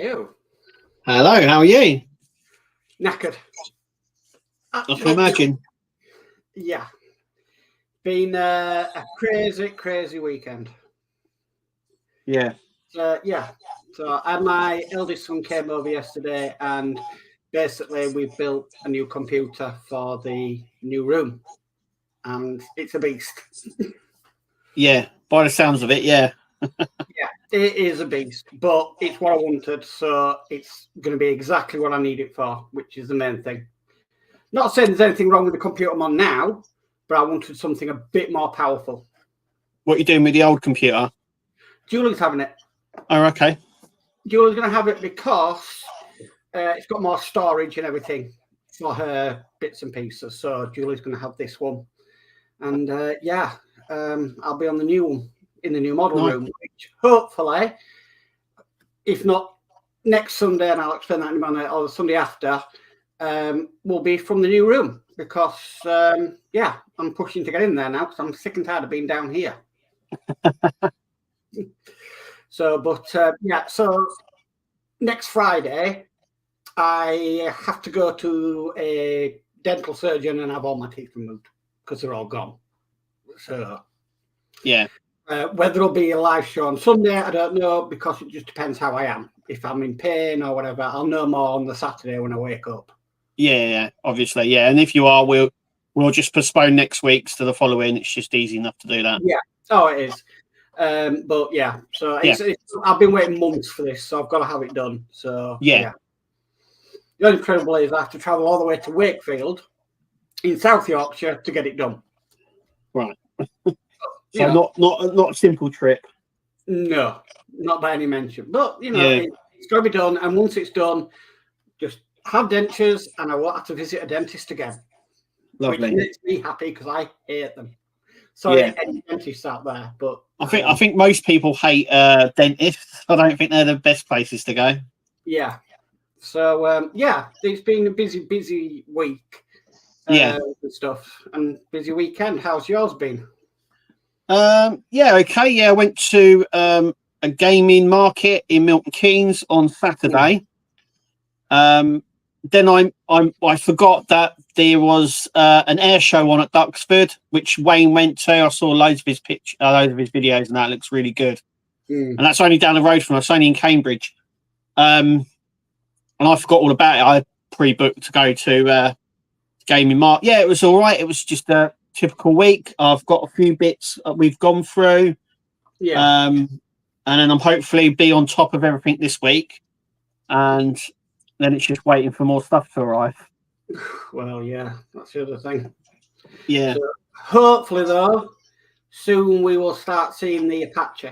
you? Hello, how are you? Knackered. I can imagine. Yeah. Been a crazy weekend. Yeah. Yeah. So my eldest son came over yesterday and basically we built a new computer for the new room. And it's a beast. Yeah, by the sounds of it, yeah. Yeah, it is a beast, but it's what I wanted, so it's going to be exactly what I need it for, which is the main thing. Not saying there's anything wrong with the computer I'm on now, but I wanted something a bit more powerful. What are you doing with the old computer? Julie's having it. Oh, okay. Julie's going to have it because it's got more storage and everything for her bits and pieces. So Julie's going to have this one. And I'll be on the new one in the new model room, which hopefully, if not next Sunday, and I'll explain that in a minute, or the Sunday after, will be from the new room because, I'm pushing to get in there now because I'm sick and tired of being down here. So next Friday, I have to go to a dental surgeon and have all my teeth removed because they're all gone. So, yeah. Whether it'll be a live show on Sunday, I don't know, because it just depends how I am. If I'm in pain or whatever, I'll know more on the Saturday when I wake up. Yeah, obviously, yeah. And if you are, we'll just postpone next week's to the following. It's just easy enough to do that. Yeah. Oh, it is. But yeah, so I've been waiting months for this, so I've got to have it done. So yeah. The only trouble is I have to travel all the way to Wakefield in South Yorkshire to get it done. Right. So not a simple trip. No, not by any mention. But it's got to be done, and once it's done, just have dentures, and I won't have to visit a dentist again. Lovely. Which makes me happy because I hate them. Sorry, any dentists out there, but I think most people hate dentists. I don't think they're the best places to go. Yeah. So it's been a busy week. And stuff, and busy weekend. How's yours been? Okay. Yeah, I went to a gaming market in Milton Keynes on Saturday. Then I forgot that there was an air show on at Duxford, which Wayne went to. I saw loads of his videos, and that looks really good. And that's only down the road from us, only in Cambridge. And I forgot all about it. I pre-booked to go to gaming market. Yeah, it was all right. It was just a typical week. I've got a few bits we've gone through. Yeah. And then I'm hopefully be on top of everything this week. And then it's just waiting for more stuff to arrive. Well, yeah, that's the other thing. Yeah. So hopefully, though, soon we will start seeing the Apache.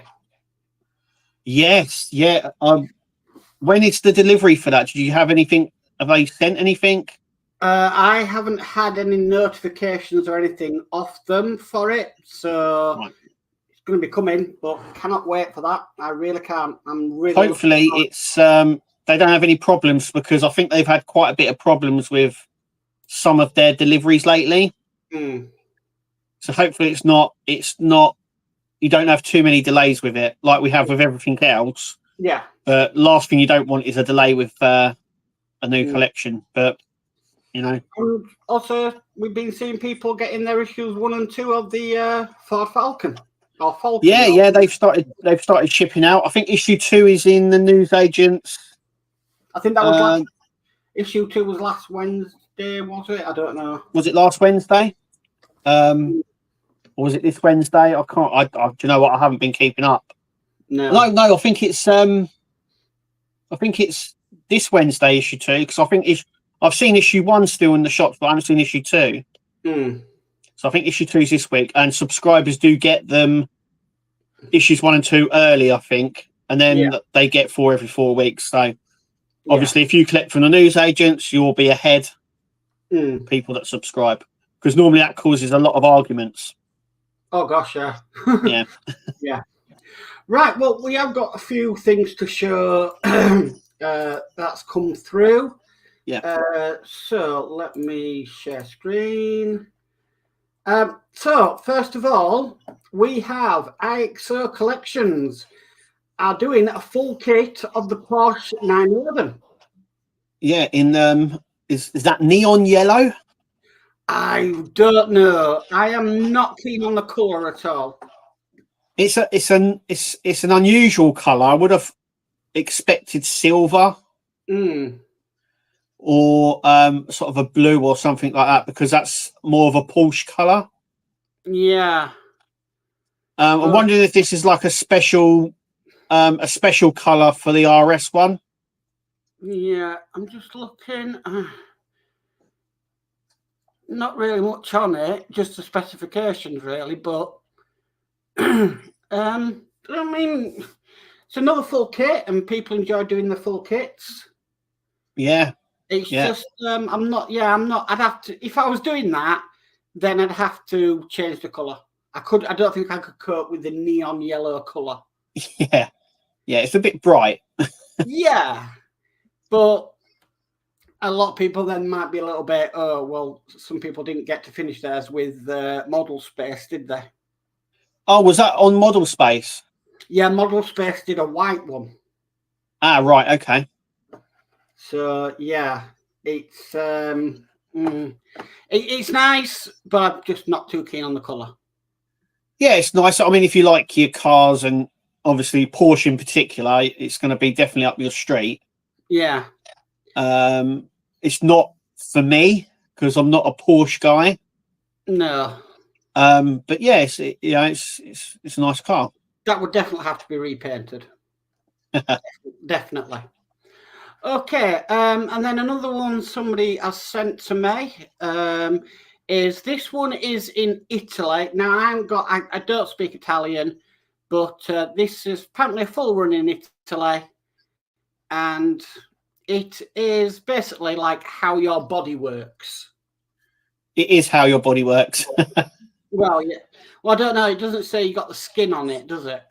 Yes, yeah. When is the delivery for that? Did you have anything? Have they sent anything? I haven't had any notifications or anything off them for it, so it's going to be coming, but cannot wait for that. I really can't. I'm really hopefully it's they don't have any problems, because I think they've had quite a bit of problems with some of their deliveries lately. So hopefully it's not you don't have too many delays with it like we have with everything else. Yeah. But last thing you don't want is a delay with a new collection. But and also, we've been seeing people getting their issues 1 and 2 of the Ford Falcon. Or Falcon. Yeah, they've started shipping out. I think issue 2 is in the newsagents. I think that was issue 2 was last Wednesday, was it? I don't know. Was it last Wednesday? Or was it this Wednesday? I can't. Do you know what? I haven't been keeping up. No. I think it's this Wednesday issue 2, because I think I've seen issue 1 still in the shops, but I haven't seen issue 2. So I think issue 2 is this week, and subscribers do get them issues 1 and 2 early, I think, and then they get 4 every 4 weeks. So obviously, if you collect from the newsagents, you'll be ahead of people that subscribe, because normally that causes a lot of arguments. Oh gosh, yeah. Yeah. Yeah. Right. Well, we have got a few things to show that's come through. Yeah. So let me share screen. So first of all, we have IXO Collections. are doing a full kit of the Porsche 911. Yeah, is that neon yellow? I don't know. I am not keen on the colour at all. It's an unusual colour. I would have expected silver or sort of a blue or something like that, because that's more of a Porsche colour. Yeah. I'm wondering if this is like a special colour for the RS one. Yeah, I'm just looking. Not really much on it, just the specifications, really. But I mean, it's another full kit, and people enjoy doing the full kits. Yeah, it's just I'm not. I'd have to, if I was doing that, then I'd have to change the color. I don't think I could cope with the neon yellow color. Yeah, it's a bit bright. Yeah, but a lot of people then might be a little bit, oh, well, some people didn't get to finish theirs with Model Space, did they? Oh, was that on Model Space? Yeah, Model Space did a white one. Ah, right, okay. So, yeah, it's it's nice, but I'm just not too keen on the colour. Yeah, it's nice. I mean, if you like your cars, and obviously Porsche in particular, it's going to be definitely up your street. Yeah. It's not for me because I'm not a Porsche guy. No. But yeah, it's a nice car. That would definitely have to be repainted. Definitely. Okay, and then another one somebody has sent to me is this one is in Italy. Now I don't speak Italian, but this is apparently a full run in Italy, and it is basically like how your body works. It is how your body works. Well, yeah. Well, I don't know. It doesn't say you got the skin on it, does it?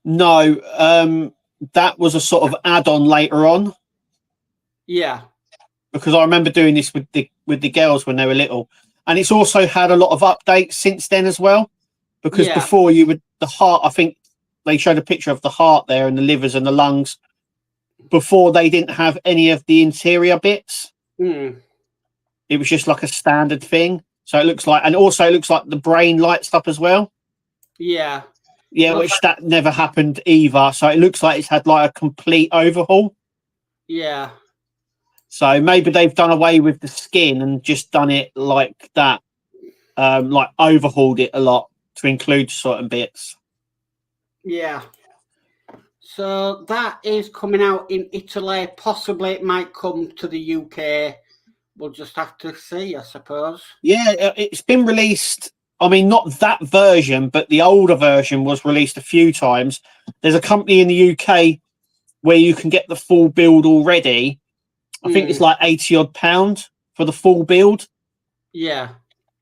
No. That was a sort of add-on later on. Yeah. Because I remember doing this with the girls when they were little, and it's also had a lot of updates since then as well. Because before the heart, I think they showed a picture of the heart there and the livers and the lungs. Before they didn't have any of the interior bits. It was just like a standard thing. So it looks like, and also it looks like the brain lights up as well. Yeah. Yeah, well, which that never happened either. So it looks like it's had like a complete overhaul. Yeah. So maybe they've done away with the skin and just done it like that, like overhauled it a lot to include certain bits. Yeah. So that is coming out in Italy. Possibly it might come to the UK. We'll just have to see, I suppose. Yeah, it's been released. I mean, not that version, but the older version was released a few times. There's a company in the UK where you can get the full build already. I think it's like £80 for the full build. Yeah.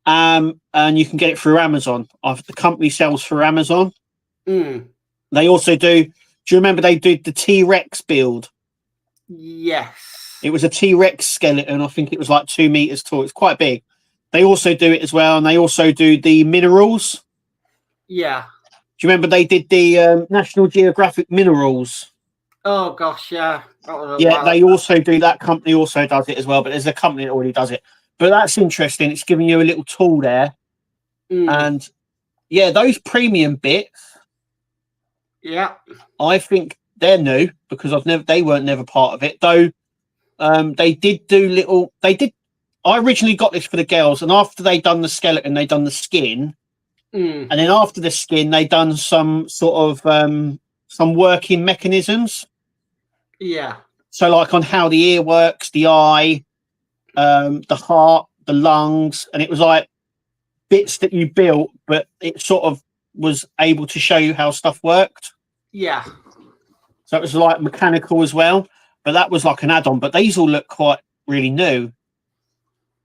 And you can get it through Amazon. The company sells through Amazon. They also do. Do you remember they did the T-Rex build? Yes. It was a T-Rex skeleton. I think it was like 2 meters tall. It's quite big. They also do it as well, and they also do the minerals. Yeah. Do you remember they did the National Geographic minerals? Oh gosh, yeah. Yeah, they also do. That company also does it as well, but there's a company that already does it. But that's interesting. It's giving you a little tool there, and yeah, those premium bits. Yeah, I think they're new because they weren't never part of it though. They did do little. They did. I originally got this for the girls, and after they done the skeleton, they done the skin, and then after the skin, they done some sort of some working mechanisms. Yeah. So, like on how the ear works, the eye, the heart, the lungs, and it was like bits that you built, but it sort of was able to show you how stuff worked. Yeah. So it was like mechanical as well, but that was like an add-on. But these all look quite really new.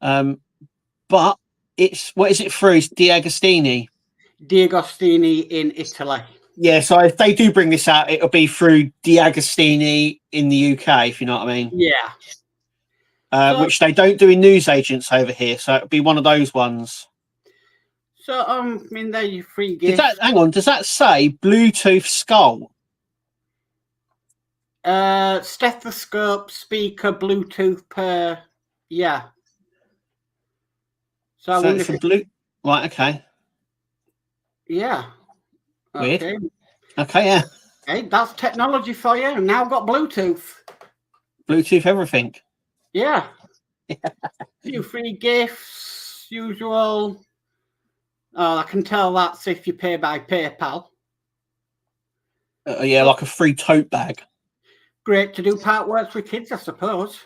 But it's, what is it through? It's D'Agostini in Italy. Yeah, so if they do bring this out, it'll be through D'Agostini in the UK, if you know what I mean. Yeah. Which they don't do in newsagents over here, so it'll be one of those ones. So I mean, they're your free gifts. Hang on, does that say Bluetooth skull? Stethoscope, speaker, Bluetooth per. Yeah. So I So wonder it's if a blue. Right. Okay. Yeah. Weird. Okay. Okay. Yeah. Hey, that's technology for you. And now I've got Bluetooth. Bluetooth everything. Yeah. Few free gifts, usual. Oh, I can tell that's if you pay by PayPal. Yeah, like a free tote bag. Great to do Partwork with kids, I suppose.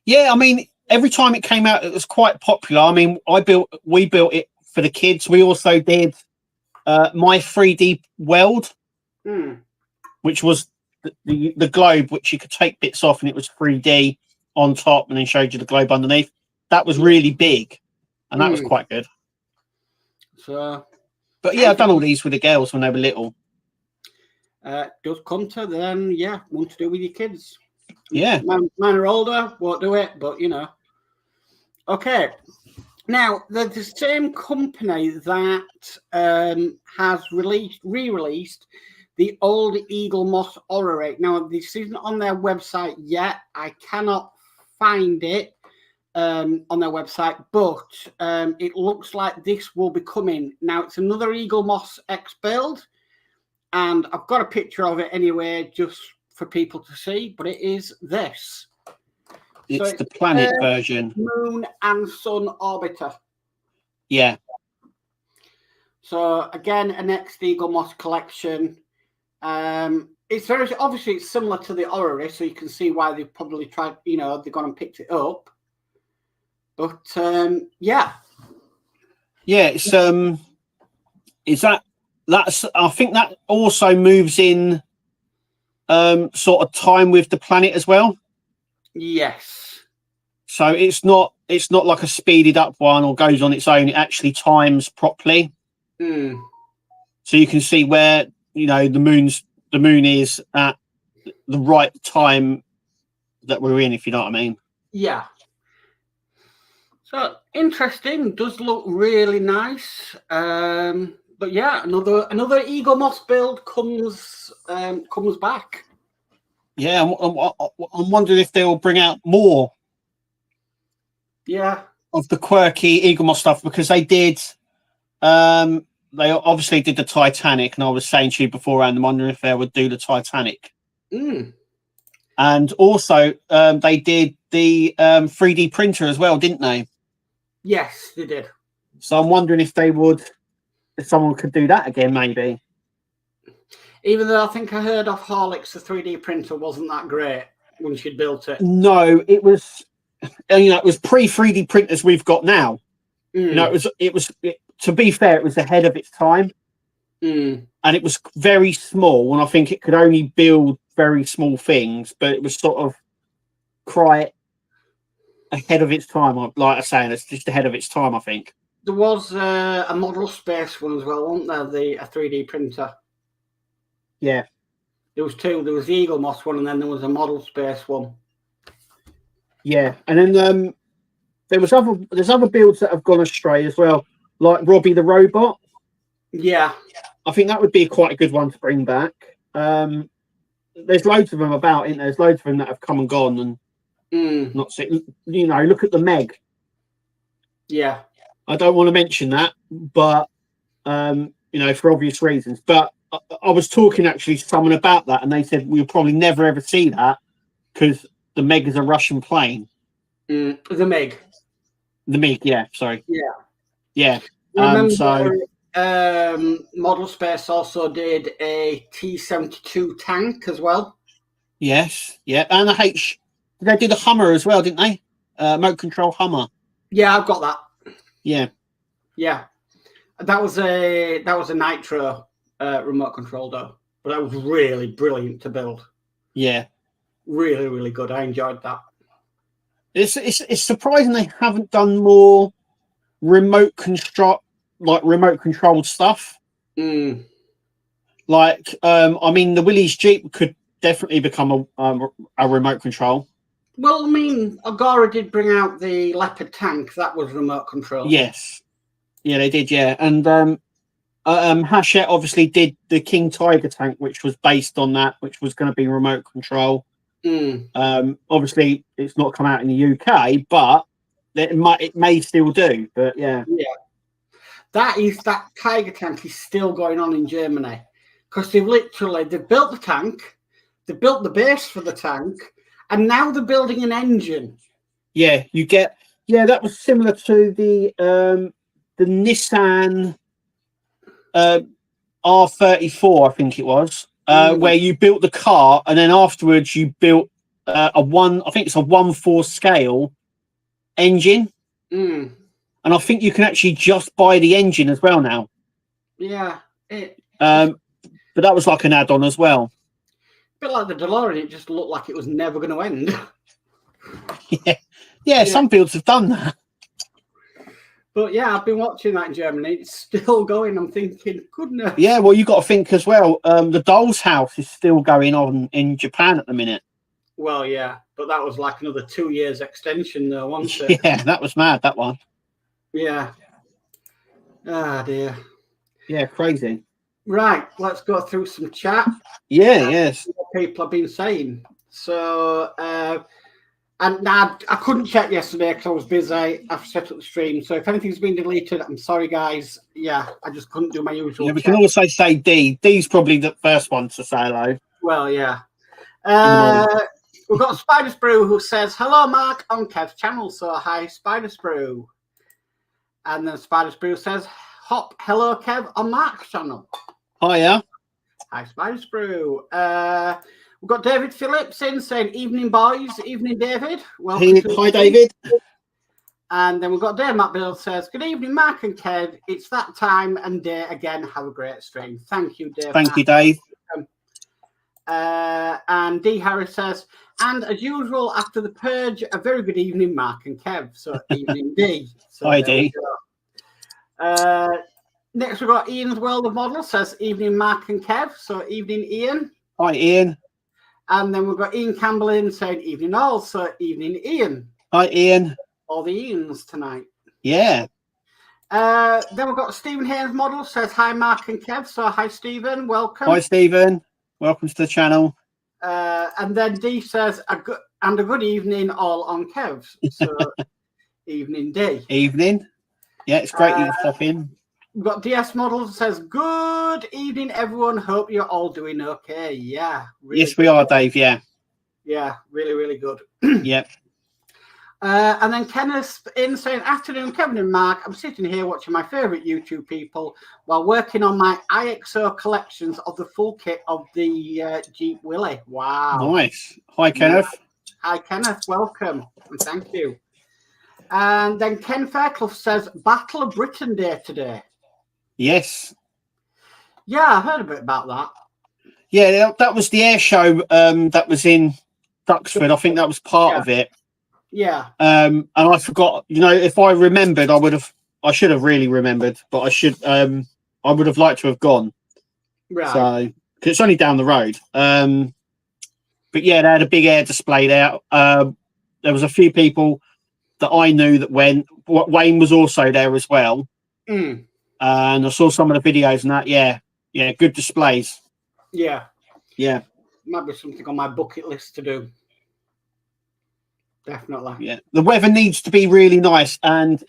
Yeah, I mean, every time it came out, it was quite popular. I mean, we built it for the kids. We also did My 3D World, which was the globe, which you could take bits off, and it was 3D on top, and then showed you the globe underneath. That was really big, and that was quite good. So, but yeah, I've done all these with the girls when they were little. Does come to then, yeah, want to do with your kids. Yeah, mine are older, won't do it, but you know. Okay, now the same company that has re-released the old Eagle Moss Orrery. Now this isn't on their website yet. I cannot find it on their website, but it looks like this will be coming. Now it's another Eagle Moss X build, and I've got a picture of it anyway, just for people to see. But it is this. it's the planet version. Moon and Sun Orbiter. Yeah. So again, an next Eagle Moss collection. It's very obviously it's similar to the Orrery, so you can see why they've probably tried. You know, they've gone and picked it up. But yeah, it's is that's I think that also moves in sort of time with the planet as well. Yes. So it's not like a speeded up one or goes on its own. It actually times properly. So you can see where the moon is at the right time that we're in, if you know what I mean. Yeah. So interesting. Does look really nice. But yeah, another Eagle Moss build comes back. Yeah, I'm wondering if they'll bring out more. Yeah. Of the quirky Eagle Moss stuff, because they did. They obviously did the Titanic, and I was saying to you beforehand, I'm wondering if they would do the Titanic. And also, they did the 3D printer as well, didn't they? Yes, they did. So I'm wondering if someone could do that again, maybe. Even though I think I heard off Horlicks, the 3D printer wasn't that great when she'd built it. No, it was. It was pre-3D printers we've got now. It was. To be fair, it was ahead of its time, and it was very small. And I think it could only build very small things, but it was sort of quite ahead of its time. Like I say, it's just ahead of its time. I think there was a model space one as well, wasn't there? A 3D printer. Yeah, there was two. There was the Eagle Moss one, and then there was a model space one. Yeah, and then there's other builds that have gone astray as well, like Robbie the Robot. Yeah, I think that would be quite a good one to bring back. There's loads of them about, isn't there? There's loads of them that have come and gone and not seen. Look at the Meg. Yeah, I don't want to mention that, but for obvious reasons. But I was talking actually to someone about that, and they said we'll probably never ever see that because the Meg is a Russian plane. The Meg. The Meg, yeah. Sorry. Yeah. Remember, Model Space also did a T-72 tank as well. Yes, yeah, and they did a Hummer as well, didn't they? Remote control Hummer. Yeah, I've got that. Yeah. That was a Nitro remote control though, but that was really brilliant to build. Yeah. Really, really good. I enjoyed that. It's surprising they haven't done more remote control stuff. Like, I mean, the Willys Jeep could definitely become a remote control. Well, I mean, Agora did bring out the Leopard tank. That was remote control. Yes. Yeah, they did. Yeah, and Hachette obviously did the King Tiger tank, which was based on that, which was going to be remote control. Obviously, it's not come out in the UK, but it may still do. But yeah, that Tiger tank is still going on in Germany because they've built the tank, they built the base for the tank, and now they're building an engine. Yeah, that was similar to the Nissan R34, I think it was, where you built the car and then afterwards you built I think it's a 1/4 scale engine. And I think you can actually just buy the engine as well now. Yeah. But that was like an add-on as well. A bit like the DeLorean, it just looked like it was never going to end. Yeah, some builds have done that. But yeah, I've been watching that in Germany. It's still going. I'm thinking, goodness. Yeah, well, you got to think as well. The Doll's House is still going on in Japan at the minute. Well, yeah, but that was like another 2 years extension, though, wasn't it? Yeah, that was mad. That one. Yeah. Ah, dear. Yeah, crazy. Right, let's go through some chat. Yeah, yes. What people have been saying. So, and I couldn't check yesterday because I was busy. I've set up the stream. So if anything's been deleted, I'm sorry, guys. Yeah, I just couldn't do my usual. Yeah, we can also say D. D's probably the first one to say hello. Well, yeah. We've got Spider Sprue who says, hello, Mark, on Kev's channel. So, hi, Spider Sprue. And then Spider Sprue says, hop, hello, Kev, on Mark's channel. Hiya. Hi, Spider Sprue. We've got David Phillips in saying, evening, boys. Evening, David. Welcome. Hi, David. And then we've got Dave Matt Bill says, good evening, Mark and Kev. It's that time and day again. Have a great stream. Thank you, Dave. Thank you, Dave. And D. Harris says, and as usual, after the purge, a very good evening, Mark and Kev. So, evening, D. So hi, D. Next, we've got Ian's World of Models says, evening, Mark and Kev. So, evening, Ian. Hi, Ian. And then we've got Ian Campbell in saying, evening, all. So, evening, Ian. Hi, Ian. All the Ians tonight. Yeah. Then we've got Stephen Haynes Model says, hi, Mark and Kev. So, hi, Stephen. Welcome. Hi, Stephen. Welcome to the channel. And then D says, a good evening all on Kev's. So, evening, D. Evening. Yeah, it's great you stop in. We've got DS Models says, good evening, everyone. Hope you're all doing okay. Yeah. Really yes, we are, Dave. Yeah. Yeah, really, really good. Yep. And then Kenneth in saying, afternoon, Kevin and Mark. I'm sitting here watching my favourite YouTube people while working on my IXO collections of the full kit of the Jeep Willie. Wow. Nice. Hi, Kenneth. Hi, Kenneth. Welcome. And thank you. And then Ken Fairclough says, Battle of Britain Day today. Yes. Yeah, I heard a bit about that. Yeah, that was the air show that was in Duxford. I think that was part of it. Yeah. And I forgot, if I remembered, I should have really remembered, but I would have liked to have gone. Right. So, cause it's only down the road. But yeah, they had a big air display there. There was a few people that I knew that went. Wayne was also there as well. And I saw some of the videos and that. Yeah, good displays. Yeah. Yeah. Might be something on my bucket list to do. Definitely. Yeah. The weather needs to be really nice. And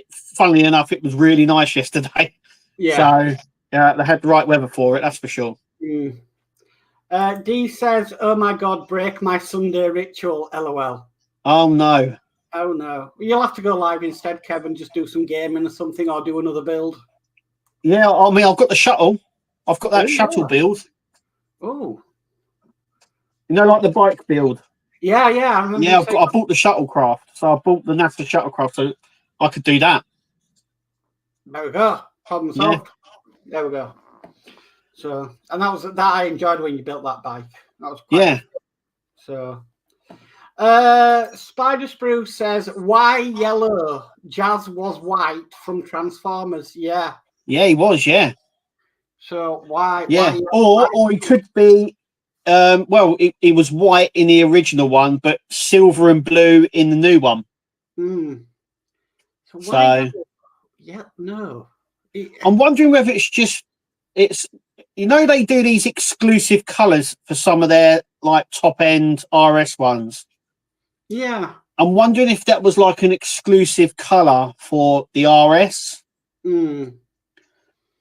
funnily enough, it was really nice yesterday. Yeah. So they had the right weather for it, that's for sure. D says, oh my God, break my Sunday ritual, LOL. Oh no. Oh no. You'll have to go live instead, Kevin, just do some gaming or something or do another build. Yeah, I mean, I've got the shuttle. I've got that shuttle build. Oh. Like the bike build. Yeah. I bought the shuttlecraft. So I bought the NASA shuttlecraft so I could do that. There we go. Problem solved. Yeah. There we go. So, and that I enjoyed when you built that bike. That was quite good. So, Spider Sprue says, why yellow? Jazz was white from Transformers. Yeah. Yeah, he was, yeah. So why? Yeah, why or he could be. He was white in the original one, but silver and blue in the new one. So yeah, no. I'm wondering whether it's just it's they do these exclusive colours for some of their like top end RS ones. Yeah. I'm wondering if that was like an exclusive colour for the RS. Mm.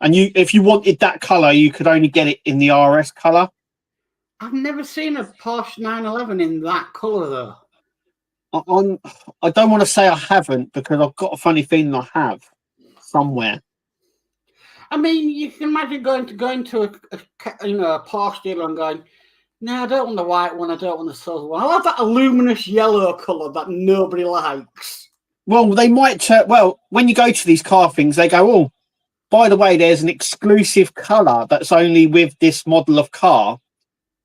And if you wanted that colour, you could only get it in the RS colour. I've never seen a Porsche 911 in that colour though. I don't want to say I haven't, because I've got a funny feeling I have somewhere. I mean, you can imagine going to a Porsche dealer and going, no, I don't want the white one, I don't want the silver one. I love that luminous yellow colour that nobody likes. Well, they might. When you go to these car things, they go, oh, by the way, there's an exclusive colour that's only with this model of car.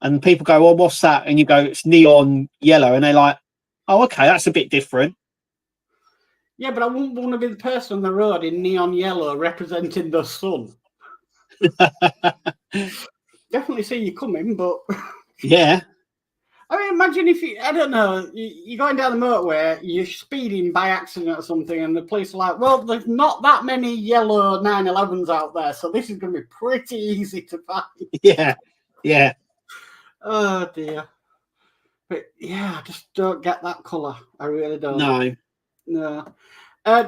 And people go, well, what's that? And you go, it's neon yellow. And they're like, oh, okay, that's a bit different. Yeah, but I wouldn't want to be the person on the road in neon yellow representing the sun. Definitely see you coming, but... Yeah. I mean, imagine if I don't know, you're going down the motorway, you're speeding by accident or something, and the police are like, well, there's not that many yellow 911s out there, so this is going to be pretty easy to find. Yeah, yeah. Oh, dear. But, yeah, I just don't get that colour. I really don't. No.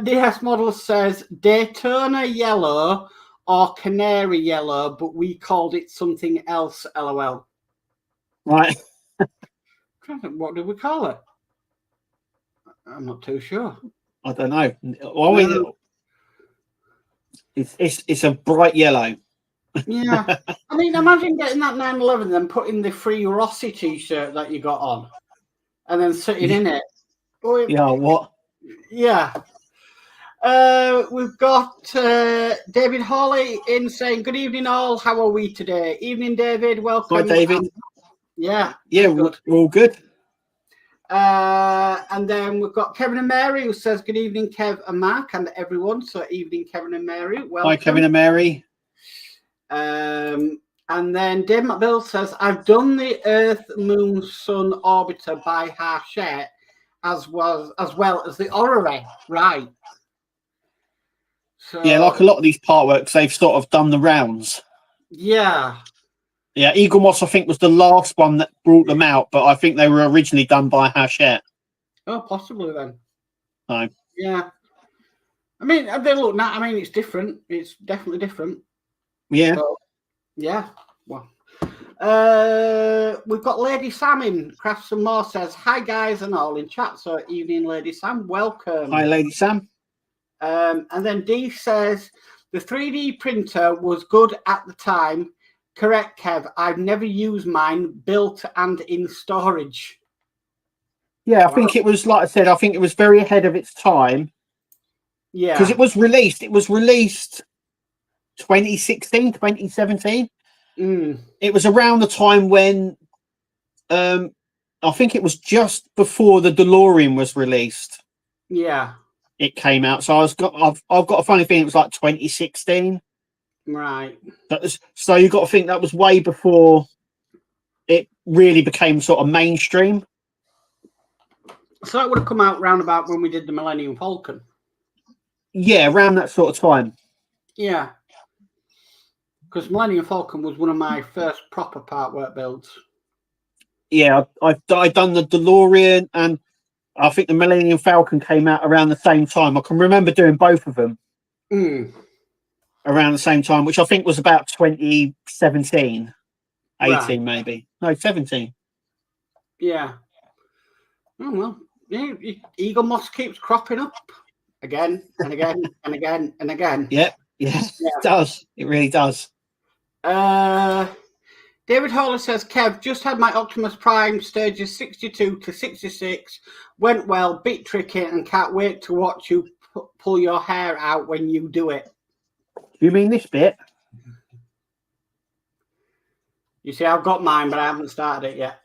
DS Model says Daytona yellow or canary yellow, but we called it something else, LOL. Right. What did we call it? I'm not too sure. I don't know. Well, it's a bright yellow. Yeah. I mean, imagine getting that 911 and then putting the Free Rossi t-shirt that you got on and then sitting in it. Yeah, what? Yeah. We've got David Hawley in saying, good evening all. How are we today? Evening, David. Welcome. Hi, David. Yeah. Yeah, we're all good. And then we've got Kevin and Mary who says, good evening, Kev and Mark and everyone. So evening, Kevin and Mary. Welcome. Hi, Kevin and Mary. And then Dave McBill says, I've done the Earth, Moon, Sun orbiter by Hachette as well as the Orrery. Right. So, yeah, like a lot of these Partworks, they've sort of done the rounds. Yeah. Yeah, Eagle Moss, I think, was the last one that brought them out, but I think they were originally done by Hachette. Oh, possibly then. No. Yeah. I mean, they look now. I mean, it's different. It's definitely different. Yeah. But, yeah. Well, we've got Lady Sam in Crafts and More says, hi guys and all in chat. So evening, Lady Sam. Welcome. Hi, Lady Sam. And then D says, the 3D printer was good at the time. Correct, Kev. I've never used mine built and in storage. Yeah, I think it was, like I said, I think it was very ahead of its time. Yeah. Because it was released 2016, 2017. It was around the time when I think it was just before the DeLorean was released. Yeah. It came out. So I've got a funny feeling it was like 2016. Right. So you've got to think that was way before it really became sort of mainstream. So that would have come out round about when we did the Millennium Falcon. Yeah, around that sort of time. Yeah. Because Millennium Falcon was one of my first proper Partwork builds. Yeah, I've done the DeLorean, and I think the Millennium Falcon came out around the same time. I can remember doing both of them around the same time, which I think was about 2017, 18 right. Maybe. No, 17. Yeah. Oh, well. Yeah, Eagle Moss keeps cropping up again and again and again and again. Yep. Yeah, it does. It really does. David Hawley says, Kev, just had my Optimus Prime stages 62 to 66. Went well, bit tricky, and can't wait to watch you pull your hair out when you do it. You mean this bit? You see, I've got mine, but I haven't started it yet.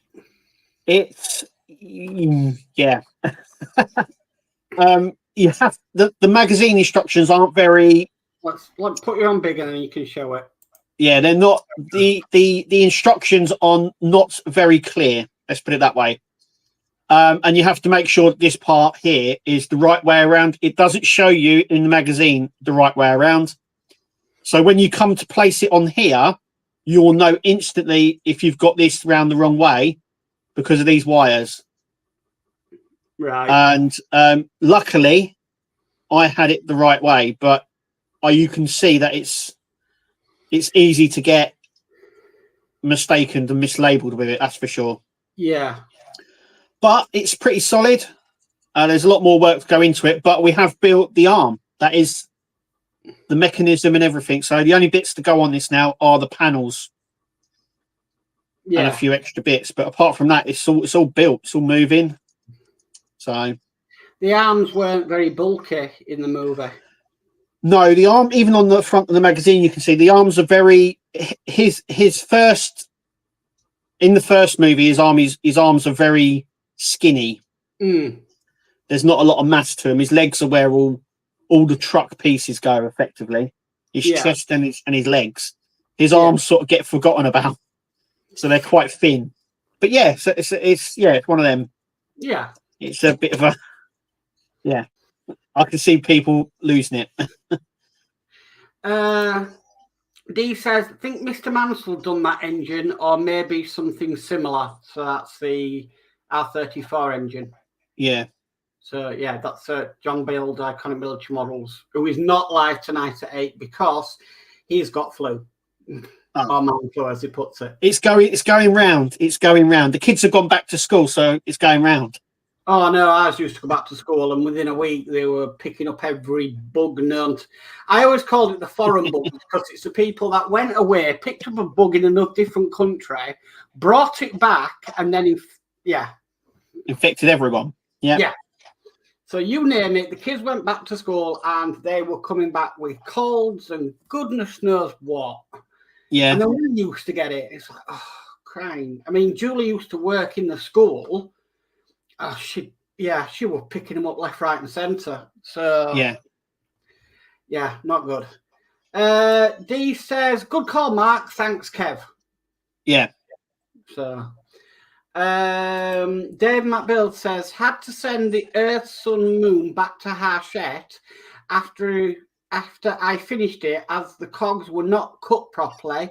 It's, yeah. You have the magazine instructions aren't very. Let's put you on bigger and then you can show it. Yeah, they're not the instructions are not very clear. Let's put it that way. And you have to make sure this part here is the right way around. It doesn't show you in the magazine the right way around. So when you come to place it on here, you'll know instantly if you've got this round the wrong way because of these wires. Right. And luckily, I had it the right way, but you can see that it's easy to get mistaken and mislabeled with it. That's for sure. Yeah. But it's pretty solid. There's a lot more work to go into it, but we have built the arm. That is the mechanism and everything. So the only bits to go on this now are the panels and a few extra bits. But apart from that, it's all built. It's all moving. So the arms weren't very bulky in the movie. No, the arm, even on the front of the magazine, you can see the arms are very. His first in the first movie, his arms are very skinny. There's not a lot of mass to him. His legs are where all the truck pieces go. Effectively, his chest and his legs. His arms sort of get forgotten about, so they're quite thin. But yeah, so it's one of them. Yeah, it's a bit of a I can see people losing it. Dee says, I think Mr. Mansell done that engine, or maybe something similar. So that's the R34 engine. Yeah. So yeah, that's John Build, Iconic Military Models, who is not live tonight at 8 because he's got flu. Or man flu, as he puts it. It's going round. It's going round. The kids have gone back to school, so it's going round. Oh no, I used to go back to school, and within a week they were picking up every bug known. I always called it the foreign bugs because it's the people that went away, picked up a bug in another different country, brought it back, and then infected everyone. Yeah. So you name it, the kids went back to school and they were coming back with colds and goodness knows what. Yeah. And then we used to get it. It's like, oh, crying. I mean, Julie used to work in the school. She was picking them up left, right, and centre. So yeah, not good. Dee says, "Good call, Mark. Thanks, Kev." Yeah. So, Dave McBuild says, "Had to send the Earth, Sun, Moon back to Hachette after I finished it, as the cogs were not cut properly.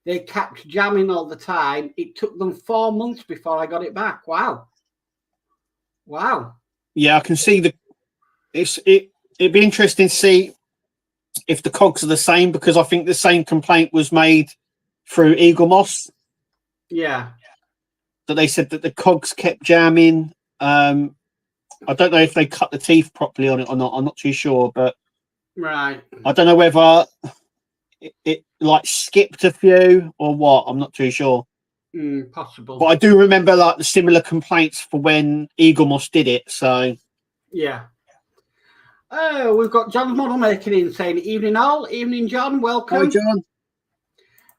They kept jamming all the time. It took them 4 months before I got it back." Wow. Yeah, I can see it'd be interesting to see if the cogs are the same, because I think the same complaint was made through Eagle Moss. Yeah. That they said that the cogs kept jamming. I don't know if they cut the teeth properly on it or not. I'm not too sure, but right. I don't know whether it like skipped a few or what. I'm not too sure. Possible. But I do remember like the similar complaints for when Eagle Moss did it. So yeah. Oh, we've got John's model making in saying, "Evening all, evening John, welcome." Hi John.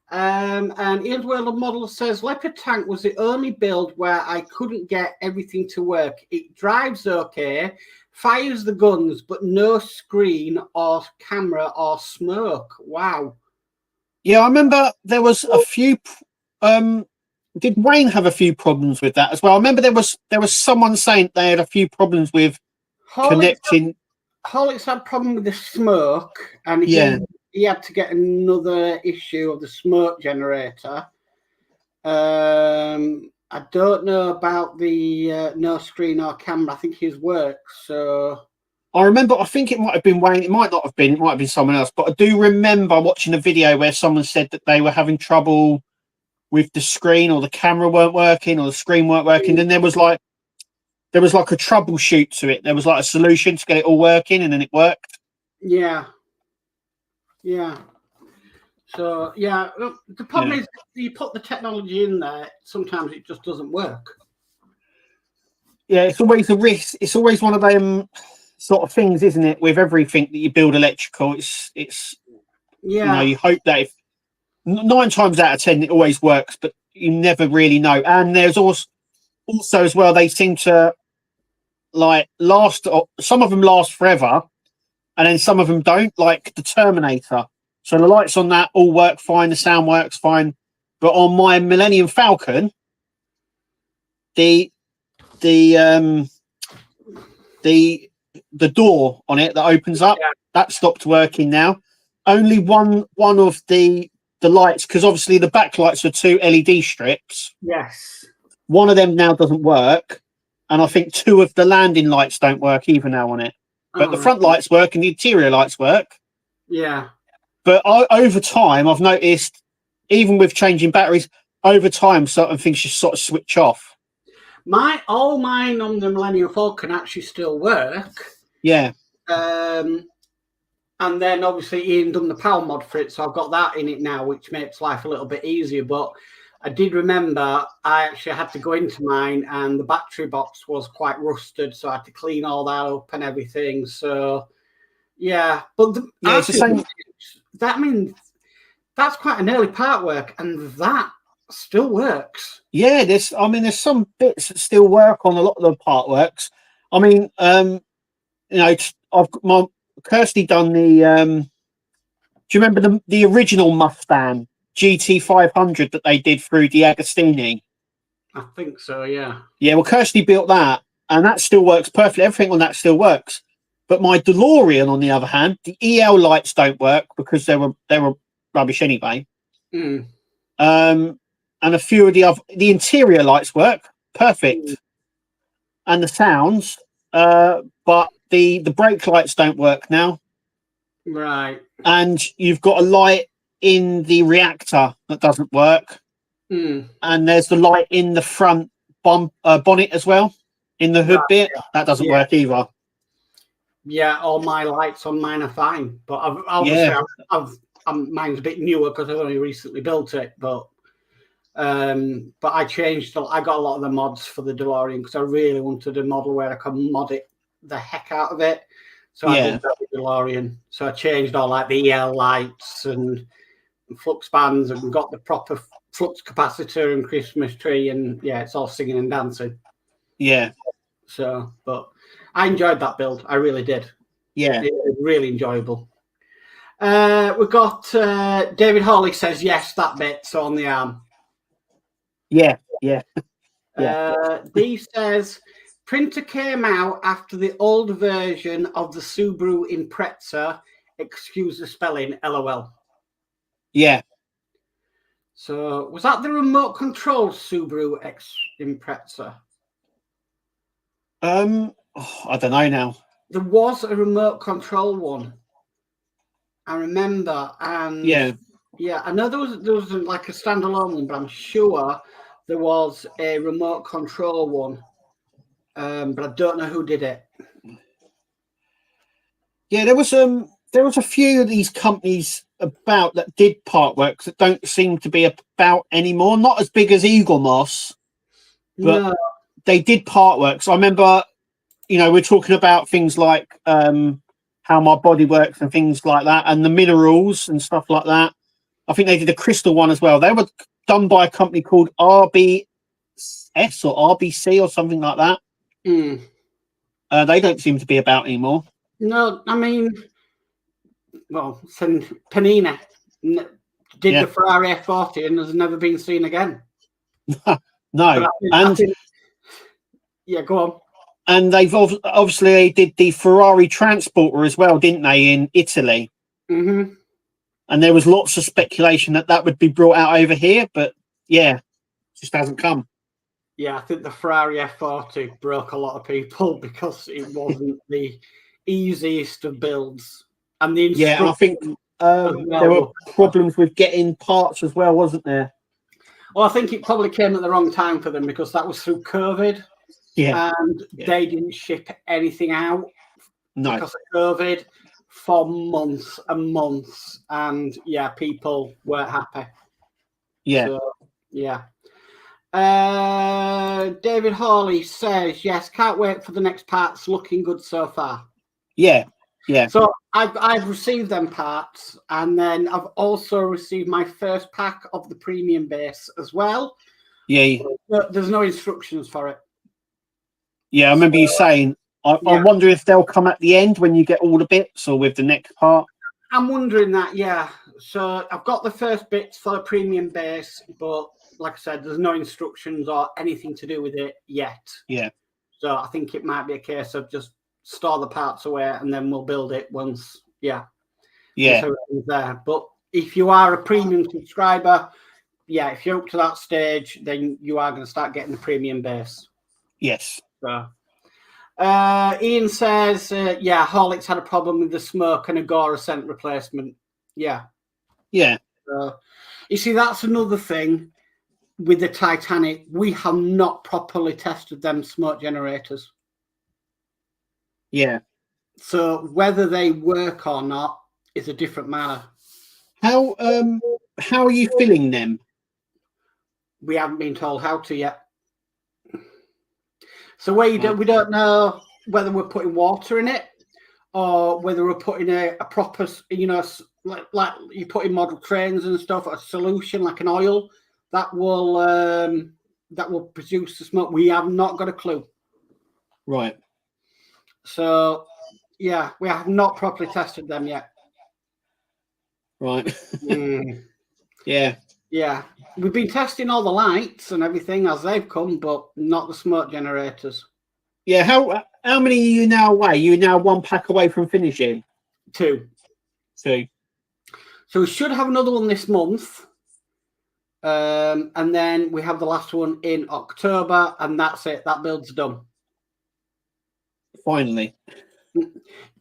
And Ian's World of Models says, "Leopard tank was the only build where I couldn't get everything to work. It drives okay, fires the guns, but no screen or camera or smoke." Wow. Yeah, I remember there was a few. Did Wayne have a few problems with that as well? I remember there was someone saying they had a few problems with connecting. Hollick's had a problem with the smoke, and he had to get another issue of the smoke generator. I don't know about the no screen or camera. I think his works. So I remember. I think it might have been Wayne. It might not have been. It might have been someone else. But I do remember watching a video where someone said that they were having trouble with the screen, or the camera weren't working, or the screen weren't working. Then there was like a troubleshoot to it. There was like a solution to get it all working, and then it worked. Yeah. So yeah, the problem is you put the technology in there, sometimes it just doesn't work. Yeah, it's always a risk. It's always one of them sort of things, isn't it? With everything that you build electrical, it's you hope that if 9 times out of 10 it always works, but you never really know. And there's also as well, they seem to like last. Some of them last forever, and then some of them don't. Like the Terminator. So the lights on that all work fine, the sound works fine, but on my Millennium Falcon, the door on it that opens up, that stopped working now. only one of the lights, because obviously the backlights are 2 LED strips. Yes. One of them now doesn't work, and I think 2 of the landing lights don't work either now on it. But the front lights work and the interior lights work. Yeah. But over time, I've noticed, even with changing batteries, over time, certain things just sort of switch off. All mine on the Millennium Falcon actually still work. Yeah. And then obviously Ian done the power mod for it, so I've got that in it now, which makes life a little bit easier. But I did remember I actually had to go into mine, and the battery box was quite rusted, so I had to clean all that up and everything. So yeah, but it's the same. That means that's quite an early part work, and that still works. Yeah, there's some bits that still work on a lot of the part works. I mean, I've Kirsty done the. Do you remember the original Mustang GT 500 that they did through the Agostini? I think so. Yeah. Yeah. Well, Kirsty built that, and that still works perfectly. Everything on that still works. But my DeLorean, on the other hand, the EL lights don't work because they were rubbish anyway. And a few of the interior lights work perfect, and the sounds, but the brake lights don't work now. Right. And you've got a light in the reactor that doesn't work, and there's the light in the front bonnet as well, in the hood bit that doesn't work either. Yeah, all my lights on mine are fine, but mine's a bit newer because I've only recently built it. But I changed. I got a lot of the mods for the DeLorean because I really wanted a model where I could mod it the heck out of it. So I did that with the DeLorean. So I changed all like the EL lights and flux bands and got the proper flux capacitor and Christmas tree, and yeah, it's all singing and dancing. Yeah. So, but I enjoyed that build. I really did. Yeah. It was really enjoyable. We've got David Hawley says yes, that bit, so on the arm. Yeah. Dee says printer came out after the old version of the Subaru Impreza. Excuse the spelling, LOL. Yeah. So was that the remote control Subaru Impreza? I don't know now. There was a remote control one, I remember, and yeah, I know there was like a standalone one, but I'm sure there was a remote control one, but I don't know who did it. Yeah, there was a few of these companies about that did part works that don't seem to be about anymore. Not as big as Eagle Moss, but they did part works. I remember, we're talking about things like how my body works and things like that, and the minerals and stuff like that. I think they did a crystal one as well. They were done by a company called RBS or RBC or something like that. They don't seem to be about anymore. No, I mean, well, Panina did the Ferrari F40 and has never been seen again. No, yeah, go on. And they've obviously did the Ferrari Transporter as well, didn't they, in Italy? Mm-hmm. And there was lots of speculation that would be brought out over here, but yeah, just hasn't come. Yeah, I think the Ferrari F40 broke a lot of people because it wasn't the easiest of builds. And the I think there were problems with getting parts as well, wasn't there? Well, I think it probably came at the wrong time for them because that was through COVID. Yeah. And they didn't ship anything out because of COVID for months and months. And yeah, people weren't happy. Yeah. So, yeah. David Hawley says, yes, can't wait for the next parts. Looking good so far. Yeah. Yeah. So I've received them parts, and then I've also received my first pack of the premium base as well. Yeah. But there's no instructions for it. Yeah, I remember you saying, I wonder if they'll come at the end when you get all the bits or with the next part. I'm wondering that, yeah. So I've got the first bits for the premium base, but like I said, there's no instructions or anything to do with it yet. Yeah. So I think it might be a case of just store the parts away and then we'll build it once, Yeah. So it was there. But if you are a premium subscriber, yeah, if you're up to that stage, then you are going to start getting the premium base. Yes. So, Ian says, yeah, Horlicks had a problem with the smoke and Agora scent replacement. Yeah. Yeah. You see, that's another thing with the Titanic. We have not properly tested them smoke generators. Yeah. So whether they work or not is a different matter. How are you filling them? We haven't been told how to yet. So we don't know whether we're putting water in it or whether we're putting a proper, like you put in model trains and stuff, a solution like an oil that will produce the smoke. We have not got a clue. Right. So yeah, we have not properly tested them yet. Right. Yeah. Yeah. We've been testing all the lights and everything as they've come, but not the smoke generators. Yeah. How many are you now away? You're now one pack away from finishing? 2. 2. So we should have another one this month. And then we have the last one in October, and that's it. That build's done. Finally.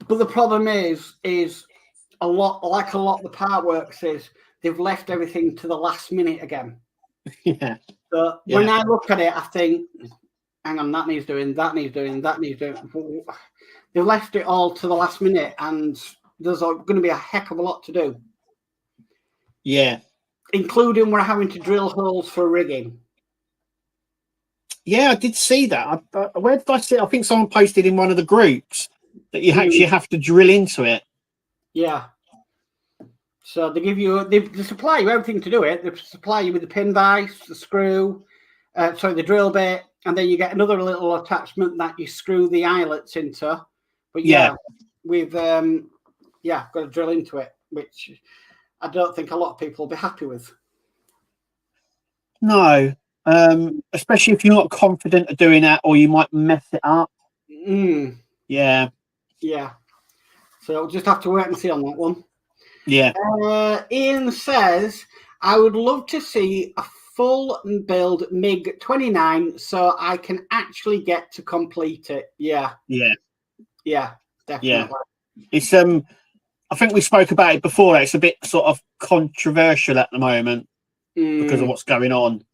But the problem is a lot of the Partwork is they've left everything to the last minute again. Yeah. So when I look at it, I think, hang on, that needs doing, that needs doing, that needs doing. They've left it all to the last minute, and there's going to be a heck of a lot to do. Yeah. Including we're having to drill holes for rigging. Yeah, I did see that. Where did I see it? I think someone posted in one of the groups that you actually have to drill into it. Yeah. So they give you, they supply you everything to do it. They supply you with the pin vise, the screw, the drill bit, and then you get another little attachment that you screw the eyelets into. But we've got to drill into it, which I don't think a lot of people will be happy with. No, especially if you're not confident of doing that, or you might mess it up. Yeah. Yeah. So we'll just have to wait and see on that one. Yeah. Ian says, I would love to see a full build MiG-29 so I can actually get to complete it. Yeah. Yeah. Yeah, definitely. Yeah. It's I think we spoke about it before. It's a bit sort of controversial at the moment because of what's going on.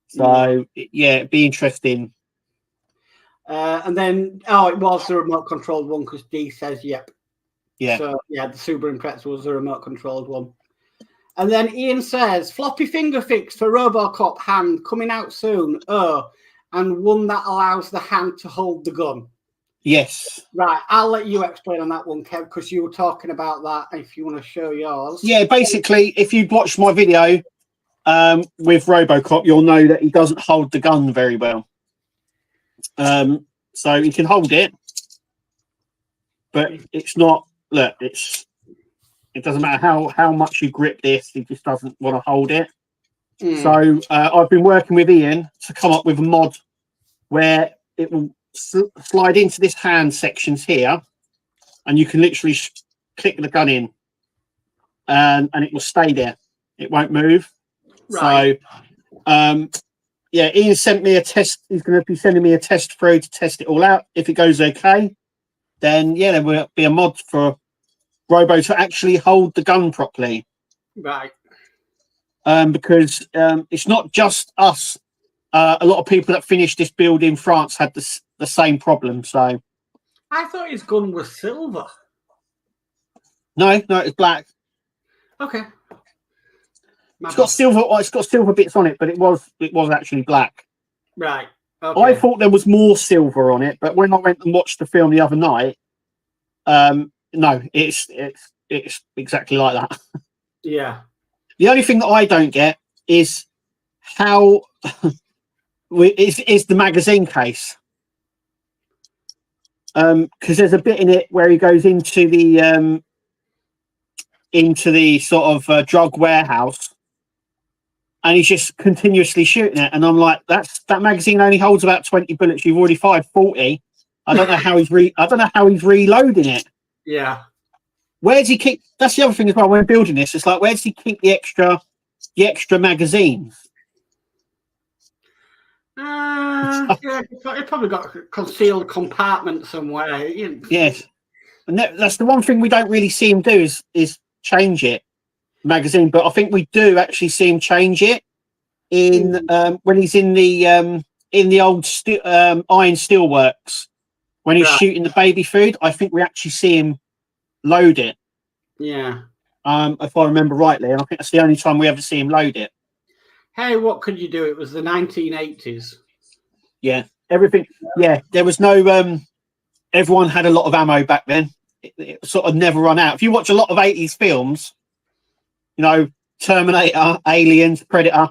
So yeah, it'd be interesting. And then it was the remote controlled one because D says yep. Yeah. So yeah, the Subaru Impreza was the remote controlled one. And then Ian says floppy finger fix for RoboCop hand coming out soon. And one that allows the hand to hold the gun. Yes. Right, I'll let you explain on that one, Kev, because you were talking about that. If you want to show yours. Yeah, basically, if you've watched my video with RoboCop, you'll know that he doesn't hold the gun very well. So he can hold it, but it's not. Look, it doesn't matter how much you grip this; he just doesn't want to hold it. So I've been working with Ian to come up with a mod where it will slide into this hand sections here, and you can literally click the gun in, and it will stay there. It won't move. Right. So, Ian sent me a test. He's going to be sending me a test through to test it all out. If it goes okay, then there will be a mod for Robo to actually hold the gun properly. Right. Because it's not just us. A lot of people that finished this build in France had the same problem. So I thought his gun was silver. No, it's black. Okay. It's got silver. It's got silver bits on it, but it was actually black. Right. Okay. I thought there was more silver on it, but when I went and watched the film the other night, no, it's exactly like that. Yeah. The only thing that I don't get is how is the magazine case. Because there's a bit in it where he goes into the sort of drug warehouse, and he's just continuously shooting it. And I'm like, that magazine only holds about 20 bullets. You've already fired 40. I don't know how he's reloading it. Yeah. Where does he keep? That's the other thing as well. When building this, it's like, where does he keep the extra magazines? Yeah, he probably got a concealed compartment somewhere. Yes, and that's the one thing we don't really see him do is change it magazine. But I think we do actually see him change it in when he's in the old iron steelworks when he's shooting the baby food. I think we actually see him load it. Yeah. If I remember rightly, and I think that's the only time we ever see him load it. Hey, what could you do? It was the 1980s. Yeah, everything. Yeah, there was no. Everyone had a lot of ammo back then. It sort of never run out. If you watch a lot of 80s films, you know, Terminator, Aliens, Predator,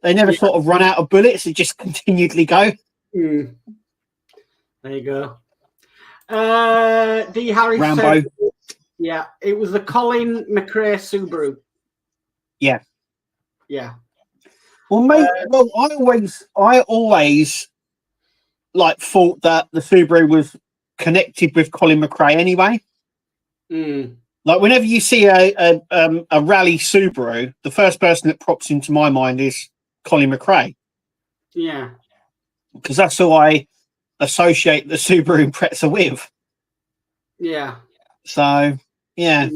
they never sort of run out of bullets. They just continually go. There you go. D. Harris Rambo. said, yeah, it was the Colin McRae Subaru. Yeah. Yeah. Well, mate. Well, I always like thought that the Subaru was connected with Colin McRae anyway. Like whenever you see a rally Subaru, the first person that pops into my mind is Colin McRae. Yeah. Because that's who I associate the Subaru Impreza with. Yeah. So, yeah.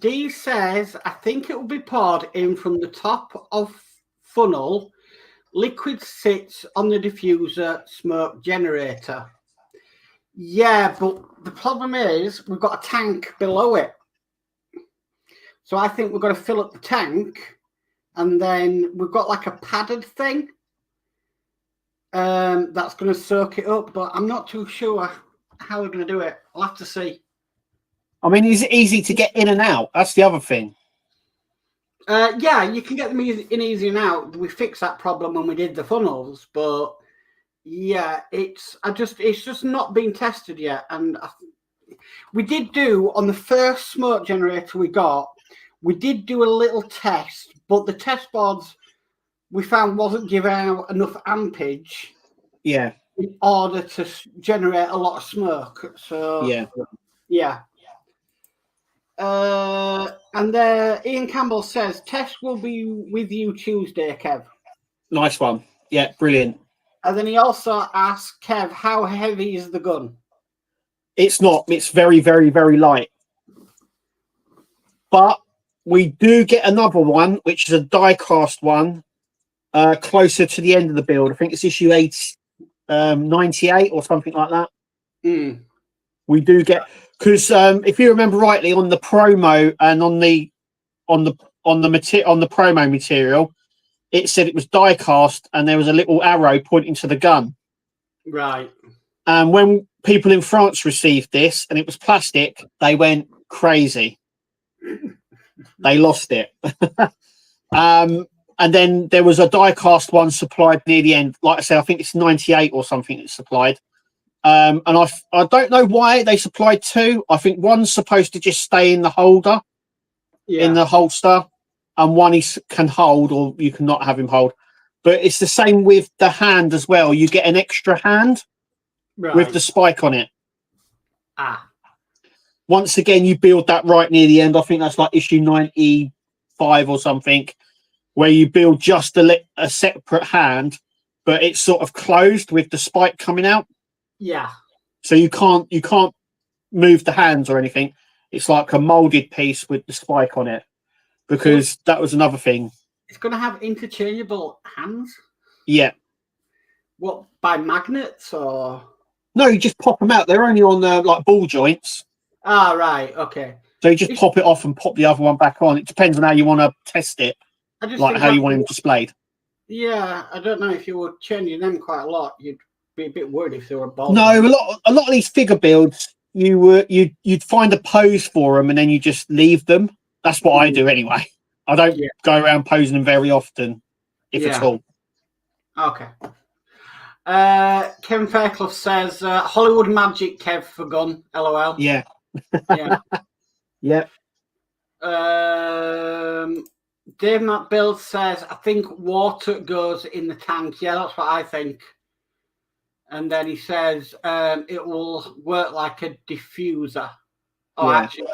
D says, I think it will be poured in from the top of funnel. Liquid sits on the diffuser smoke generator. Yeah, but the problem is we've got a tank below it. So I think we've got to fill up the tank, and then we've got like a padded thing that's going to soak it up, but I'm not too sure how we're going to do it. I'll have to see. I mean, is it easy to get in and out? That's the other thing. Yeah, you can get them in easy and out. We fixed that problem when we did the funnels, but yeah, it's just not been tested yet. And we did do on the first smoke generator we did do a little test, but the test boards we found wasn't giving out enough ampage. Yeah. In order to generate a lot of smoke. So yeah. And Ian Campbell says, Tess will be with you Tuesday, Kev. Nice one. Yeah, brilliant. And then he also asked Kev, how heavy is the gun? It's not. It's very, very, very light. But we do get another one, which is a die-cast one, closer to the end of the build. I think it's issue 98 or something like that. We do get, because if you remember rightly, on the promo and on the promo material, it said it was die cast and there was a little arrow pointing to the gun. Right. And when people in France received this and it was plastic, they went crazy. They lost it. And then there was a die cast one supplied near the end. Like I said, I think it's 98 or something it's supplied. And I don't know why they supplied two. I think one's supposed to just stay in the holder, in the holster, and one can hold, or you cannot have him hold. But it's the same with the hand as well. You get an extra hand with the spike on it. Once again, you build that right near the end. I think that's like issue 95 or something, where you build just a separate hand, but it's sort of closed with the spike coming out. Yeah. So you can't move the hands or anything. It's like a molded piece with the spike on it, because that was another thing. It's going to have interchangeable hands? Yeah. What, by magnets or? No, you just pop them out. They're only on like ball joints. Ah, right. Okay. So you just pop it off and pop the other one back on. It depends on how you want to test it, like how you want them displayed. Yeah, I don't know if you were changing them quite a lot. You'd be a bit worried if they were bald. No, a lot of these figure builds, you'd find a pose for them and then you just leave them. That's what I do anyway. I don't go around posing them very often, if at all. Okay. Kevin Fairclough says Hollywood Magic Kev for gun. LOL. Yeah. Yeah. Yep. Dave McBill says, I think water goes in the tank. Yeah, that's what I think. And then he says it will work like a diffuser. Oh, Yeah. actually,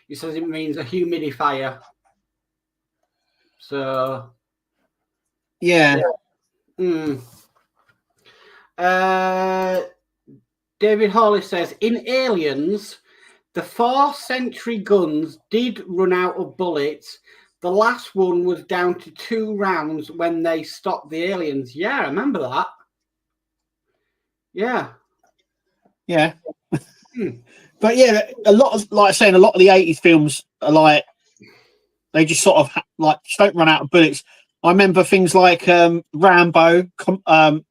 he says it means a humidifier. So, yeah. David Hawley says, in Aliens, the 4th century guns did run out of bullets. The last one was down to 2 rounds when they stopped the aliens. Yeah, I remember that. Yeah. Yeah. But yeah, a lot of, like I saying, a lot of the 80s films are like, they just sort of like just don't run out of bullets. I remember things like Rambo, what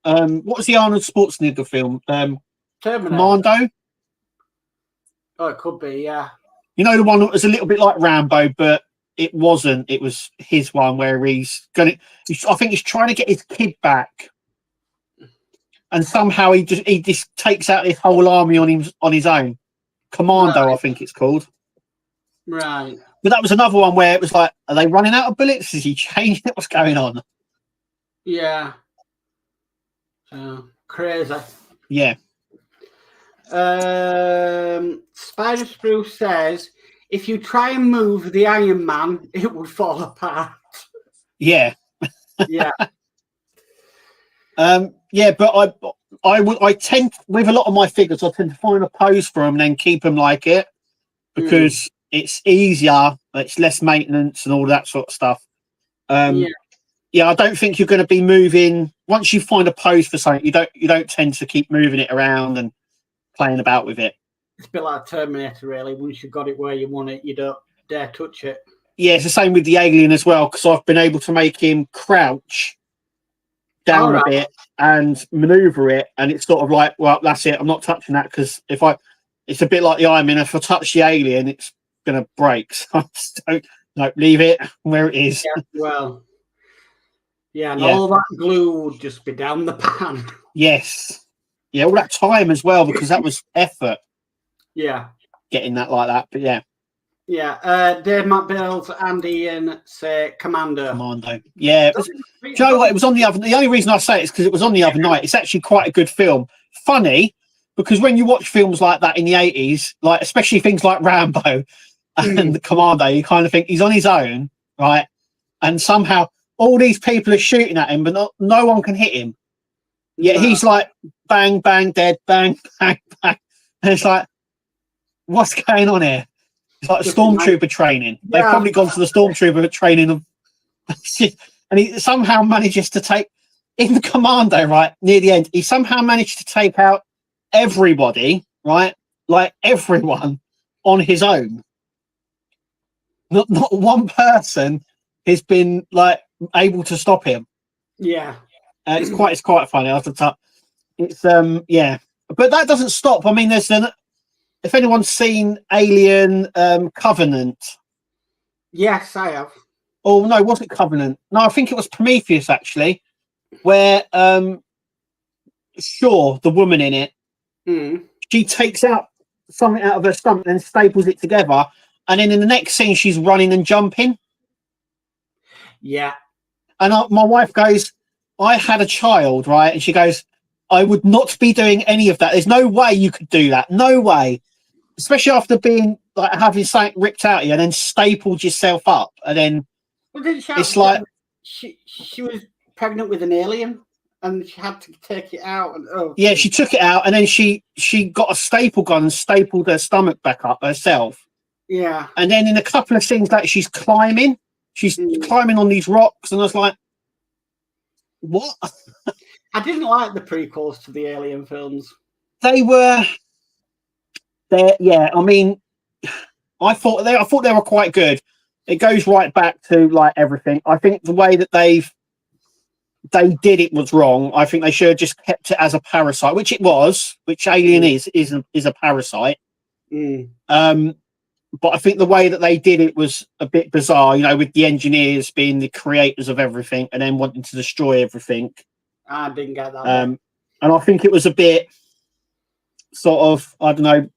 was the Arnold Schwarzenegger film? Commando. Oh, it could be, yeah. You know, the one that was a little bit like Rambo, but it wasn't. It was his one where he's I think he's trying to get his kid back, and somehow he just takes out his whole army on his own. Commando, right. I think it's called. Right. But that was another one where it was like, are they running out of bullets? Is he changing it? What's going on? Yeah. Crazy. Yeah. Spider Spruce says, if you try and move the Iron Man, it would fall apart. Yeah. Yeah. Yeah, but I tend, with a lot of my figures, I tend to find a pose for them and then keep them like it, because it's easier, it's less maintenance and all that sort of stuff. Yeah, I don't think you're going to be moving once you find a pose for something. You don't tend to keep moving it around and playing about with it. It's a bit like Terminator, really. Once you've got it where you want it, you don't dare touch it. Yeah, it's the same with the Alien as well, because I've been able to make him crouch down a bit and maneuver it, and it's sort of like, well, that's it. I'm not touching that, because it's a bit like the Iron Man. If I touch the Alien, it's going to break. So I just don't leave it where it is. Yeah, well, yeah, and all that glue would just be down the pan. Yes. Yeah, all that time as well, because that was effort. Yeah. Getting that like that, but yeah. Yeah. Dave McBills and Ian say Commando. Yeah. Do you know what? It was on the only reason I say it is because it was on the other night. It's actually quite a good film. Funny, because when you watch films like that in the 80s, like especially things like Rambo and the Commando, you kind of think he's on his own, right? And somehow all these people are shooting at him, but no one can hit him. Yet he's like, bang, bang, dead, bang, bang, bang. And it's like, what's going on here? It's like stormtrooper training. They've probably gone to the stormtrooper training of, and he somehow manages to take in the Commando, right near the end. He somehow managed to take out everybody, right, like everyone on his own. Not one person has been like able to stop him. Yeah, it's quite funny. It's yeah, but that doesn't stop. I mean, there's if anyone's seen Alien Covenant. Yes, I have. Oh no, was it Covenant? No, I think it was Prometheus actually, where Shaw, the woman in it, she takes out something out of her stomach and staples it together, and then in the next scene she's running and jumping. Yeah. And my wife goes, I had a child, right? And she goes, I would not be doing any of that. There's no way you could do that. No way. Especially after being like having something ripped out of you and then stapled yourself up. And then it's like she was pregnant with an alien and she had to take it out. And yeah, she took it out and then she got a staple gun and stapled her stomach back up herself. Yeah. And then in a couple of scenes like she's climbing on these rocks, and I was like, what? I didn't like the prequels to the Alien films. They were there, yeah. I mean, I thought they were quite good. It goes right back to like everything. I think the way that they did it was wrong. I think they should have just kept it as a parasite, which it was, which Alien is a parasite. But I think the way that they did it was a bit bizarre, you know, with the engineers being the creators of everything and then wanting to destroy everything. I didn't get that. And I think it was a bit sort of, I don't know,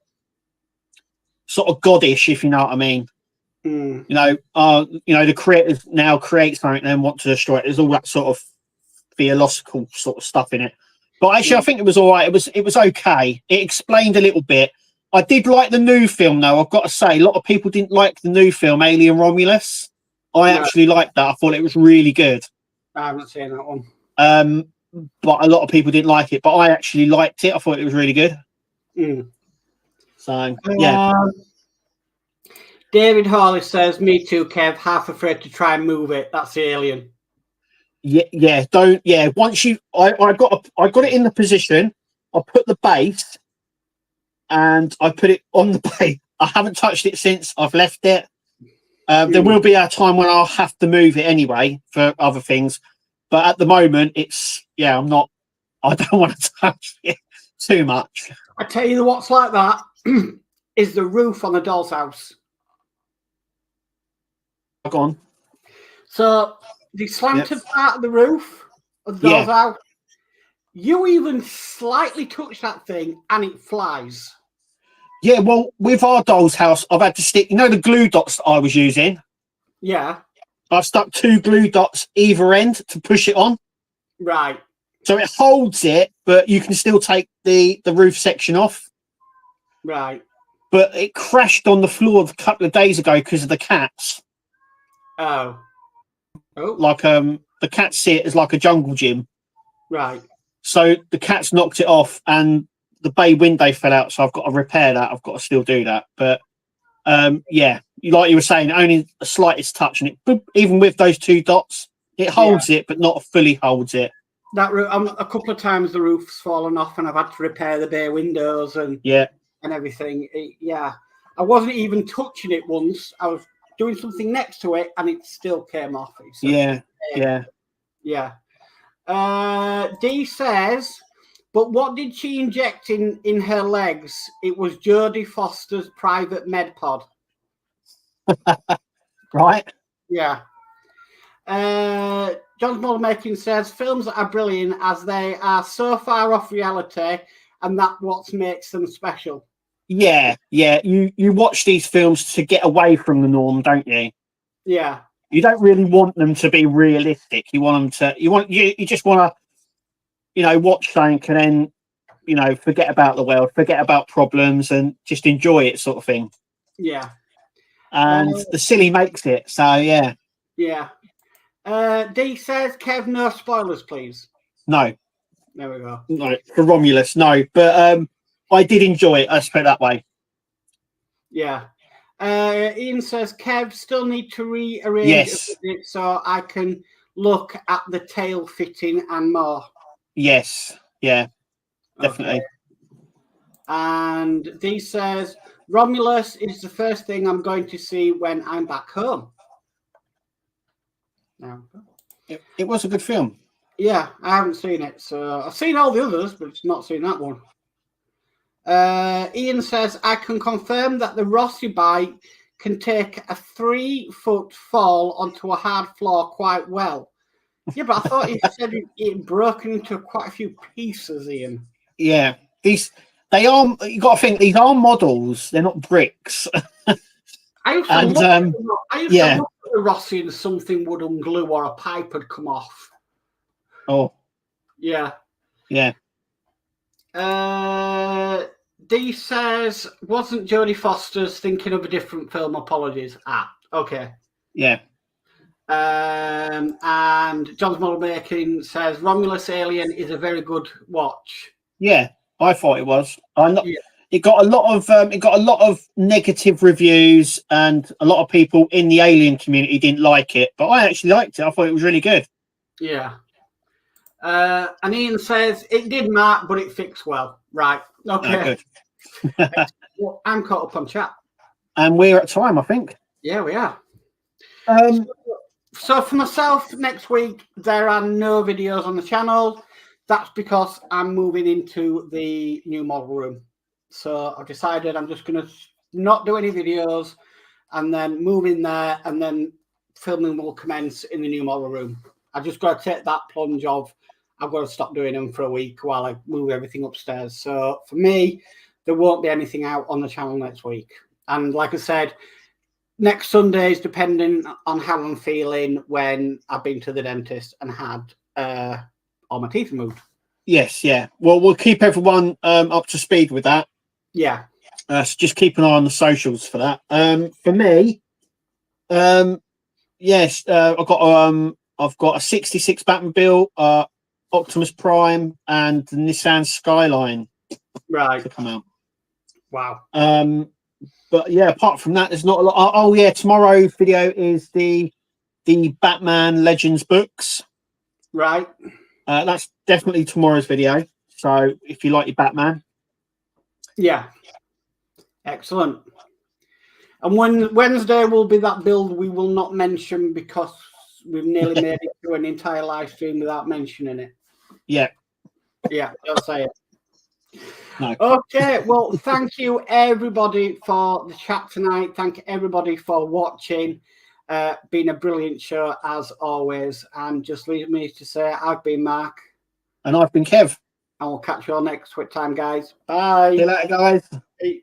sort of goddish, if you know what I mean. You know, the creators now create something and then want to destroy it. There's all that sort of theological sort of stuff in it. But actually, I think it was all right. It was okay. It explained a little bit. I did like the new film, though. I've got to say, a lot of people didn't like the new film, Alien Romulus. I actually liked that. I thought it was really good. I haven't seen that one. But a lot of people didn't like it. But I actually liked it. I thought it was really good. So, yeah. David Hawley says, "Me too, Kev. Half afraid to try and move it. That's the Alien." Yeah. Don't. Yeah. Once I got it in the position. I put the base, and I put it on the base. I haven't touched it since I've left it. There will be a time when I'll have to move it anyway for other things, but at the moment, I'm not. I don't want to touch it too much. I tell you what's like that is the roof on the doll's house. Go on. So the slanted part of the roof of the doll's house, you even slightly touch that thing and it flies. Yeah, well, with our doll's house, I've had to stick, the glue dots that I was using? Yeah. I've stuck 2 glue dots either end to push it on. Right. So it holds it, but you can still take the roof section off. Right. But it crashed on the floor a couple of days ago because of the cats. Oh. Like the cats see it as like a jungle gym. Right. So the cats knocked it off and the bay window fell out. So I've got to repair that. I've got to still do that. But like you were saying, only a slightest touch, and it, boop, even with those 2 dots, it holds it, but not fully holds it. That a couple of times the roof's fallen off, and I've had to repair the bay windows and everything. I wasn't even touching it once. I was doing something next to it, and it still came off. Yeah. D says, but what did she inject in her legs? It was Jodie Foster's private med pod. Right. Yeah. John Smallmaking says, films are brilliant as they are so far off reality, and that's what makes them special. Yeah. You watch these films to get away from the norm, don't you? Yeah. You don't really want them to be realistic. You want them to. You just want to, watch something and then, forget about the world, forget about problems, and just enjoy it, sort of thing. Yeah. And the silly makes it. So yeah. Yeah. D says, Kev, no spoilers, please. No. There we go. No, for Romulus, no. But I did enjoy it. Let's put it that way. Yeah. Ian says, Kev, still need to rearrange it so I can look at the tail fitting and more. Yes. Yeah. Definitely. Okay. And D says, Romulus is the first thing I'm going to see when I'm back home. No. It was a good film. Yeah, I haven't seen it. So I've seen all the others, but it's not seen that one. Ian says, I can confirm that the Rossi bike can take a 3-foot fall onto a hard floor quite well. Yeah, but I thought you said it broken into quite a few pieces, Ian. Yeah, you got to think, these are models. They're not bricks. I used to look at the Rossi and something would unglue or a pipe had come off. Oh. Yeah. Yeah. D says, wasn't Jodie Foster's thinking of a different film? Apologies. Okay. Yeah. And John Smallmaking says, Romulus Alien is a very good watch. Yeah, I thought it was. It got a lot of negative reviews, and a lot of people in the Alien community didn't like it, but I actually liked it. I thought it was really good. Yeah. And Ian says it did mark, but it fixed well. Right. Okay. Good. Well, I'm caught up on chat. And we're at time, I think. Yeah, we are. So for myself, next week, there are no videos on the channel. That's because I'm moving into the new model room. So I've decided I'm just going to not do any videos and then move in there, and then filming will commence in the new model room. I just got to take that plunge of I've got to stop doing them for a week while I move everything upstairs. So for me, there won't be anything out on the channel next week. And like I said, next Sunday is depending on how I'm feeling when I've been to the dentist and had all my teeth removed. Yes, yeah. Well, we'll keep everyone up to speed with that. Yeah. So just keep an eye on the socials for that. For me, yes, I've got a 66 Batmobile, Optimus Prime, and the Nissan Skyline Right. to come out. Wow. But yeah, apart from that, there's not a lot. Oh yeah, tomorrow's video is the Batman Legends books. Right. That's definitely tomorrow's video. So if you like your Batman, yeah, excellent. And when Wednesday will be that build we will not mention because we've nearly made it through an entire live stream without mentioning it. Yeah. Yeah, don't say it. No. Okay, well, thank you everybody for the chat tonight. Thank you everybody for watching. Been a brilliant show as always. And just leave me to say I've been Mark. And I've been Kev. And we'll catch you all next time, guys. Bye. See you later, guys. Bye.